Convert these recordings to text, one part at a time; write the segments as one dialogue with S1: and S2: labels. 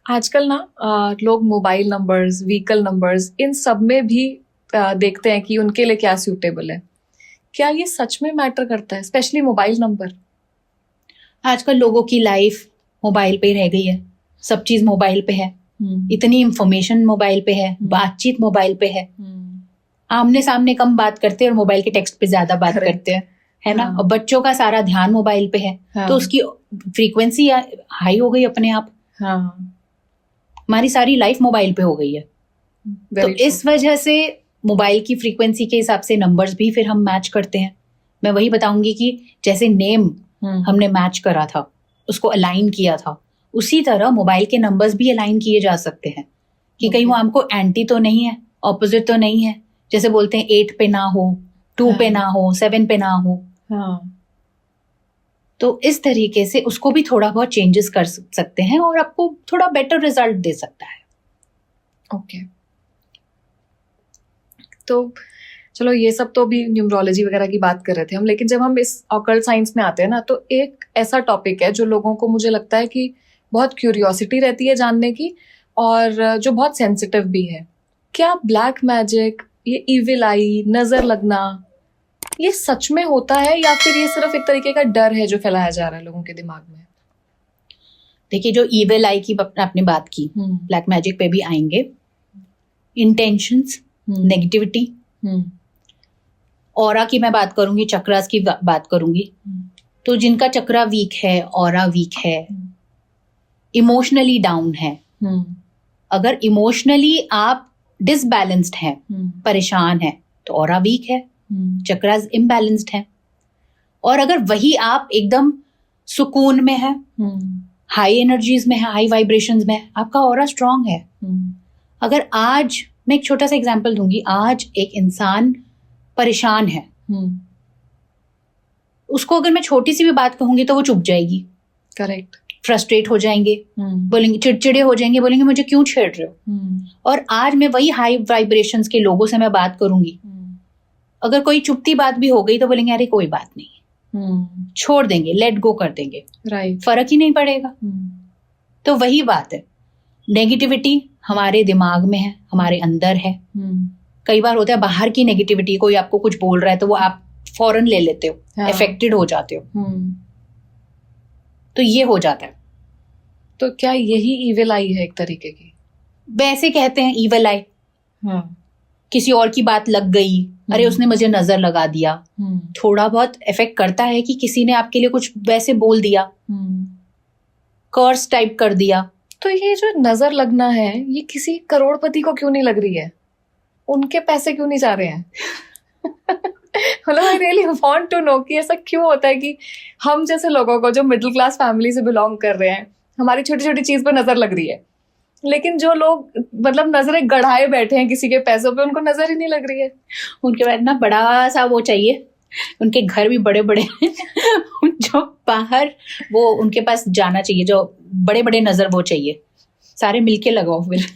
S1: आजकल ना लोग मोबाइल नंबर्स, व्हीकल नंबर्स, इन सब में भी देखते हैं कि उनके लिए क्या सूटेबल है। क्या ये सच में मैटर करता है, स्पेशली मोबाइल नंबर?
S2: आजकल लोगों की लाइफ मोबाइल पे रह गई है, सब चीज मोबाइल पे है, इतनी इंफॉर्मेशन मोबाइल पे है, बातचीत मोबाइल पे है, आमने सामने कम बात करते हैं और मोबाइल के टेक्स्ट पे ज्यादा बात करते हैं, है ना। और बच्चों का सारा ध्यान मोबाइल पे है, तो उसकी फ्रीक्वेंसी हाई हो गई अपने आप। हमारी सारी लाइफ मोबाइल पे हो गई है, तो इस वजह से मोबाइल की फ्रीक्वेंसी के हिसाब से नंबर्स भी फिर हम मैच करते हैं। मैं वही बताऊंगी कि जैसे नेम हमने मैच करा था, उसको अलाइन किया था, उसी तरह मोबाइल के नंबर्स भी अलाइन किए जा सकते हैं कि कहीं वो हमको एंटी तो नहीं है, ऑपोजिट तो नहीं है। जैसे बोलते हैं 8 पे ना हो, 2 पे ना हो, 7 पे ना हो। तो इस तरीके से उसको भी थोड़ा बहुत चेंजेस कर सकते हैं और आपको थोड़ा बेटर रिजल्ट दे सकता है।
S1: ओके तो चलो, ये सब तो अभी न्यूमरोलॉजी वगैरह की बात कर रहे थे हम, लेकिन जब हम इस ऑकल्ट साइंस में आते हैं ना, तो एक ऐसा टॉपिक है जो लोगों को, मुझे लगता है कि बहुत क्यूरियोसिटी रहती है जानने की, और जो बहुत सेंसिटिव भी है। क्या ब्लैक मैजिक, ये इविल आई, नजर लगना, ये सच में होता है या फिर ये सिर्फ एक तरीके का डर है जो फैलाया जा रहा है लोगों के दिमाग में?
S2: देखिए, जो इविल आई की आपने बात की, ब्लैक मैजिक पे भी आएंगे। इंटेंशंस, नेगेटिविटी, ऑरा की मैं बात करूंगी, चक्रास की बात करूंगी। तो जिनका चक्रा वीक है, ऑरा वीक है, इमोशनली डाउन है, अगर इमोशनली आप डिसबैलेंस्ड हैं, परेशान हैं, तो ऑरा वीक है, चक्रास इम्बैलेंस्ड है। और अगर वही आप एकदम सुकून में है, हाई एनर्जीज में है, हाई वाइब्रेशंस में है, आपका ऑरा स्ट्रांग है। अगर आज मैं एक छोटा सा एग्जांपल दूंगी, आज एक इंसान परेशान है, उसको अगर मैं छोटी सी भी बात कहूंगी तो वो चुप जाएगी।
S1: करेक्ट।
S2: फ्रस्ट्रेट हो जाएंगे, बोलेंगे, चिड़चिड़े हो जाएंगे, बोलेंगे मुझे क्यों छेड़ रहे हो। और आज मैं वही हाई वाइब्रेशंस के लोगों से मैं बात करूंगी, अगर कोई चुपती बात भी हो गई तो बोलेंगे अरे कोई बात नहीं, छोड़ देंगे, लेट गो कर देंगे,
S1: राइट,
S2: फर्क ही नहीं पड़ेगा। तो वही बात है, नेगेटिविटी हमारे दिमाग में है, हमारे अंदर है। कई बार होता है बाहर की नेगेटिविटी, कोई आपको कुछ बोल रहा है तो वो आप फौरन ले लेते हो, अफेक्टेड हो जाते हो, तो ये हो जाता है।
S1: तो क्या यही इविल आई है एक तरीके की?
S2: वैसे कहते हैं इविल आई, किसी और की बात लग गई, अरे उसने मुझे नजर लगा दिया, थोड़ा बहुत इफेक्ट करता है कि किसी ने आपके लिए कुछ वैसे बोल दिया, कर्स टाइप कर दिया।
S1: तो ये जो नजर लगना है, ये किसी करोड़पति को क्यों नहीं लग रही है? उनके पैसे क्यों नहीं जा रहे हैं? मतलब I really want to know कि ऐसा क्यों होता है कि हम जैसे लोगों को, जो मिडिल क्लास फैमिली से बिलोंग कर रहे हैं, हमारी छोटी छोटी चीज पर नजर लग रही है, लेकिन जो लोग मतलब नजरें गड़ाए बैठे हैं किसी के पैसों पे, उनको नजर ही नहीं लग रही है।
S2: उनके बाद ना बड़ा सा वो चाहिए, उनके घर भी बड़े बड़े जो बाहर वो उनके पास जाना चाहिए, जो बड़े बड़े नजर वो चाहिए, सारे मिलके लगाओ फिर।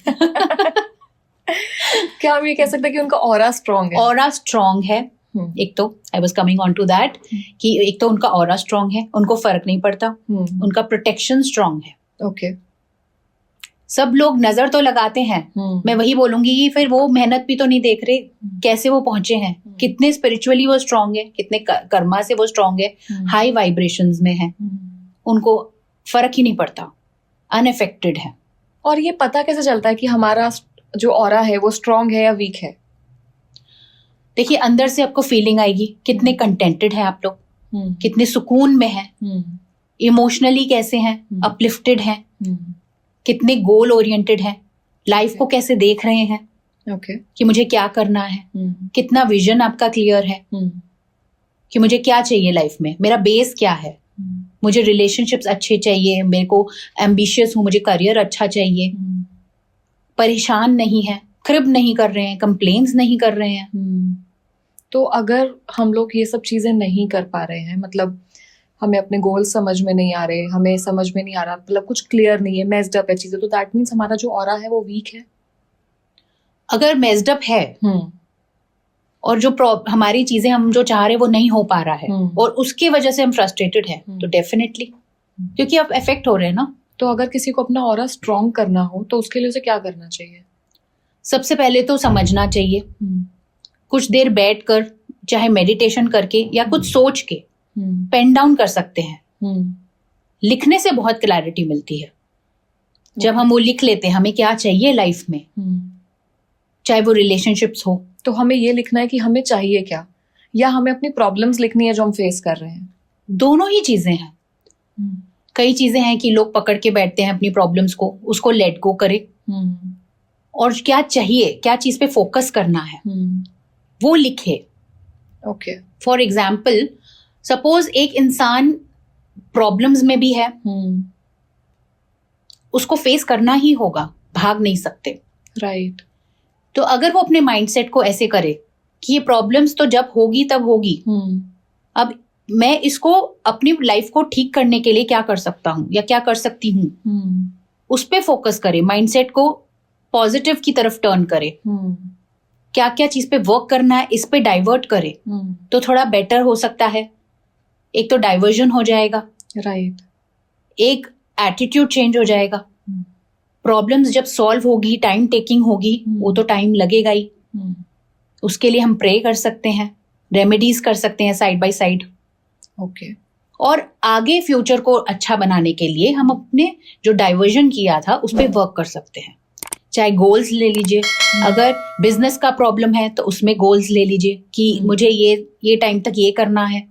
S1: क्या हम ये कह सकते हैं कि उनका ऑरा स्ट्रांग है?
S2: ऑरा स्ट्रांग है। एक तो I was coming on to that कि एक तो उनका ऑरा स्ट्रांग है, उनको फर्क नहीं पड़ता, उनका प्रोटेक्शन स्ट्रांग है।
S1: ओके।
S2: सब लोग नजर तो लगाते हैं, मैं वही बोलूंगी कि फिर वो मेहनत भी तो नहीं देख रहे, कैसे वो पहुंचे हैं, कितने स्पिरिचुअली वो स्ट्रांग है, कितने कर्मा से वो स्ट्रांग है, हाई वाइब्रेशंस में है, उनको फर्क ही नहीं पड़ता, अनअफेक्टेड है।
S1: और ये पता कैसे चलता है कि हमारा जो ऑरा है वो स्ट्रांग है या वीक है?
S2: देखिए, अंदर से आपको फीलिंग आएगी, कितने कंटेंटेड है आप लोग, कितने सुकून में है, इमोशनली कैसे हैं, अपलिफ्टेड हैं, कितने गोल ओरिएंटेड हैं, लाइफ को कैसे देख रहे हैं, कि मुझे क्या करना है, कितना विजन आपका क्लियर है, कि मुझे क्या चाहिए लाइफ में, मेरा बेस क्या है, मुझे रिलेशनशिप्स अच्छे चाहिए, मेरे को एम्बिशियस हूं, मुझे करियर अच्छा चाहिए, परेशान नहीं है, क्रिब नहीं कर रहे हैं, कंप्लेन्स नहीं कर रहे हैं।
S1: तो अगर हम लोग ये सब चीजें नहीं कर पा रहे हैं, मतलब हमें अपने गोल समझ में नहीं आ रहे, हमें समझ में नहीं आ रहा, मतलब कुछ क्लियर नहीं है, मेस्ड अप है चीजें, तो दैट मीन्स हमारा जो ऑरा है वो वीक है।
S2: अगर मेस्ड अप है और जो हमारी चीजें हम जो चाह रहे हैं वो नहीं हो पा रहा है, और उसकी वजह से हम फ्रस्ट्रेटेड हैं, तो डेफिनेटली, क्योंकि आप अफेक्ट हो रहे हैं ना,
S1: तो अगर किसी को अपना ऑरा स्ट्रॉन्ग करना हो तो उसके लिए उसे क्या करना चाहिए?
S2: सबसे पहले तो समझना चाहिए, कुछ देर बैठकर चाहे मेडिटेशन करके या कुछ सोच के पेन डाउन कर सकते हैं। लिखने से बहुत क्लैरिटी मिलती है। जब हम वो लिख लेते हैं हमें क्या चाहिए लाइफ में, चाहे वो रिलेशनशिप्स हो,
S1: तो हमें ये लिखना है कि हमें चाहिए क्या, या हमें अपनी प्रॉब्लम्स लिखनी है जो हम फेस कर रहे हैं?
S2: दोनों ही चीजें हैं। कई चीजें हैं कि लोग पकड़ के बैठते हैं अपनी प्रॉब्लम्स को, उसको लेट गो करे, और क्या चाहिए, क्या चीज पे फोकस करना है वो लिखे।
S1: ओके।
S2: फॉर एग्जाम्पल, सपोज एक इंसान प्रॉब्लम्स में भी है, उसको फेस करना ही होगा, भाग नहीं सकते।
S1: राइट।
S2: तो अगर वो अपने माइंडसेट को ऐसे करे कि ये प्रॉब्लम्स तो जब होगी तब होगी, अब मैं इसको अपनी लाइफ को ठीक करने के लिए क्या कर सकता हूँ या क्या कर सकती हूँ, उस पे फोकस करे, माइंडसेट को पॉजिटिव की तरफ टर्न करे, क्या क्या चीज पे वर्क करना है इस पे डाइवर्ट करे, तो थोड़ा बेटर हो सकता है। एक तो डाइवर्जन हो जाएगा,
S1: राइट।
S2: एक एटीट्यूड चेंज हो जाएगा। प्रॉब्लम्स जब सॉल्व होगी, टाइम टेकिंग होगी, वो तो टाइम लगेगा ही। उसके लिए हम प्रे कर सकते हैं, रेमेडीज कर सकते हैं साइड बाय साइड।
S1: ओके।
S2: और आगे फ्यूचर को अच्छा बनाने के लिए हम अपने जो डाइवर्जन किया था उस पर वर्क कर सकते हैं। चाहे गोल्स ले लीजिए, अगर बिजनेस का प्रॉब्लम है तो उसमें गोल्स ले लीजिए कि मुझे ये टाइम तक ये करना है।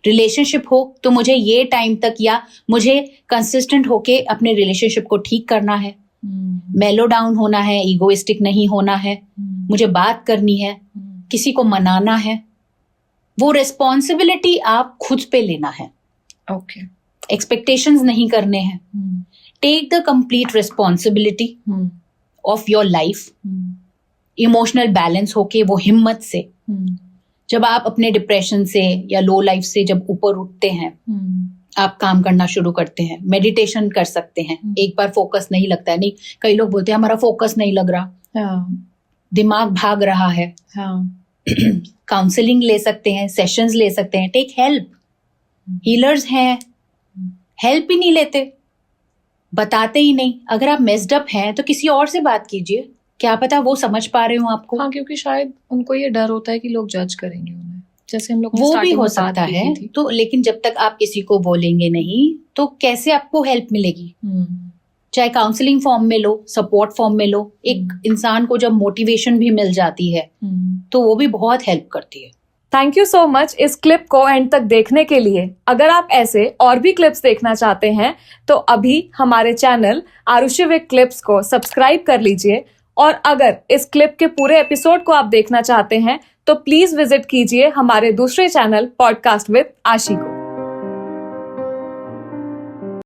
S2: रिलेशनशिप हो तो मुझे ये टाइम तक या मुझे कंसिस्टेंट होके अपने रिलेशनशिप को ठीक करना है। मेलो डाउन होना है, ईगोइस्टिक नहीं होना है, मुझे बात करनी है, किसी को मनाना है। वो रिस्पॉन्सिबिलिटी आप खुद पे लेना है।
S1: ओके।
S2: एक्सपेक्टेशंस नहीं करने हैं। Take the complete responsibility of your life. Emotional balance होके वो हिम्मत से, जब आप अपने डिप्रेशन से या लो लाइफ से जब ऊपर उठते हैं, आप काम करना शुरू करते हैं, मेडिटेशन कर सकते हैं। एक बार फोकस नहीं लगता है, नहीं, कई लोग बोलते हैं हमारा फोकस नहीं लग रहा, दिमाग भाग रहा है, काउंसलिंग ले सकते हैं, सेशंस ले सकते हैं, टेक हेल्प। हीलर्स हैं, हेल्प ही नहीं लेते, बताते ही नहीं। अगर आप मेस्ड अप हैं तो किसी और से बात कीजिए, क्या पता वो समझ पा रहे हो आपको।
S1: हाँ, क्योंकि शायद उनको ये डर होता है कि लोग जज करेंगे उन्हें, जैसे हम लोग
S2: वो भी हो सकता है। तो लेकिन जब तक आप किसी को बोलेंगे नहीं तो कैसे आपको हेल्प मिलेगी? चाहे काउंसलिंग फॉर्म में लो, सपोर्ट फॉर्म में लो, एक इंसान को जब मोटिवेशन भी मिल जाती है तो वो भी बहुत हेल्प करती है।
S1: थैंक यू सो मच इस क्लिप को एंड तक देखने के लिए। अगर आप ऐसे और भी क्लिप्स देखना चाहते हैं तो अभी हमारे चैनल आरुषि विद क्लिप्स को सब्सक्राइब कर लीजिए, और अगर इस क्लिप के पूरे एपिसोड को आप देखना चाहते हैं तो प्लीज विजिट कीजिए हमारे दूसरे चैनल पॉडकास्ट विद आशी को।